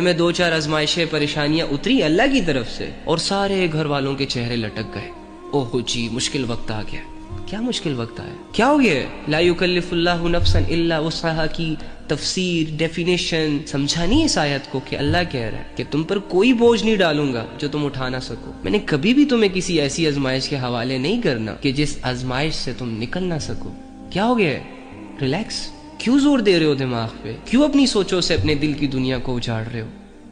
میں دو چار آزمائشیں پریشانیاں اتری اللہ کی طرف سے اور سارے گھر والوں کے چہرے لٹک گئے۔ اوہ جی مشکل وقت آ گیا۔ کیا مشکل وقت آیا؟ کیا ہو گیا؟ لا یکلف اللہ نفسا الا وسعها کی تفسیر ڈیفینیشن سمجھا نہیں اس آیت کو کہ اللہ کہہ رہا ہے کہ تم پر کوئی بوجھ نہیں ڈالوں گا جو تم اٹھا نہ سکو۔ میں نے کبھی بھی تمہیں کسی ایسی آزمائش کے حوالے نہیں کرنا کہ جس آزمائش سے تم نکل نہ سکو۔ کیا ہو گیا؟ ریلیکس۔ کیوں زور دے رہے ہو دماغ پہ؟ کیوں اپنی سوچوں سے اپنے دل کی دنیا کو اجاڑ رہے ہو؟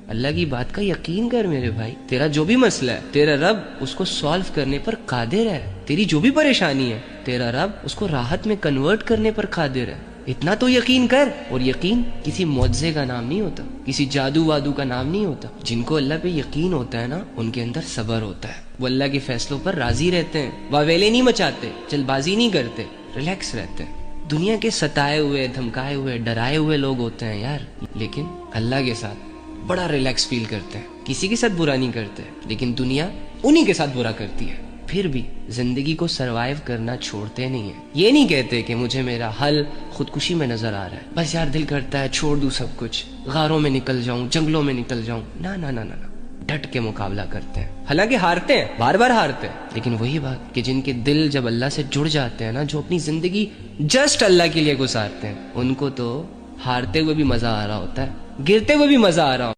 اللہ کی بات کا یقین کر میرے بھائی، تیرا جو بھی مسئلہ ہے تیرا رب اس کو سالو کرنے پر قادر ہے۔ تیری جو بھی پریشانی ہے تیرا رب اس کو راحت میں کنورٹ کرنے پر قادر ہے۔ اتنا تو یقین کر۔ اور یقین کسی معجزے کا نام نہیں ہوتا، کسی جادو وادو کا نام نہیں ہوتا۔ جن کو اللہ پہ یقین ہوتا ہے نا ان کے اندر صبر ہوتا ہے، وہ اللہ کے فیصلوں پر راضی رہتے ہیں، واویلے نہیں مچاتے، جلد بازی نہیں کرتے، ریلیکس رہتے ہیں۔ دنیا کے ستائے ہوئے دھمکائے ہوئے ڈرائے ہوئے لوگ ہوتے ہیں یار، لیکن اللہ کے ساتھ بڑا ریلیکس فیل کرتے ہیں۔ کسی کے ساتھ برا نہیں کرتے، لیکن دنیا انہی کے ساتھ برا کرتی ہے۔ پھر بھی زندگی کو سروائیو کرنا چھوڑتے نہیں ہیں۔ یہ نہیں کہتے کہ مجھے میرا حل خودکشی میں نظر آ رہا ہے، بس یار دل کرتا ہے چھوڑ دوں سب کچھ، غاروں میں نکل جاؤں، جنگلوں میں نکل جاؤں۔ نہ نہ نہ نہ نہ، ڈٹ کے مقابلہ کرتے ہیں، حالانکہ ہارتے ہیں، بار بار ہارتے ہیں، لیکن وہی بات کہ جن کے دل جب اللہ سے جڑ جاتے ہیں نا، جو اپنی زندگی جسٹ اللہ کے لیے گزارتے ہیں، ان کو تو ہارتے ہوئے بھی مزہ آ رہا ہوتا ہے، گرتے ہوئے بھی مزہ آ رہا ہوتا ہے۔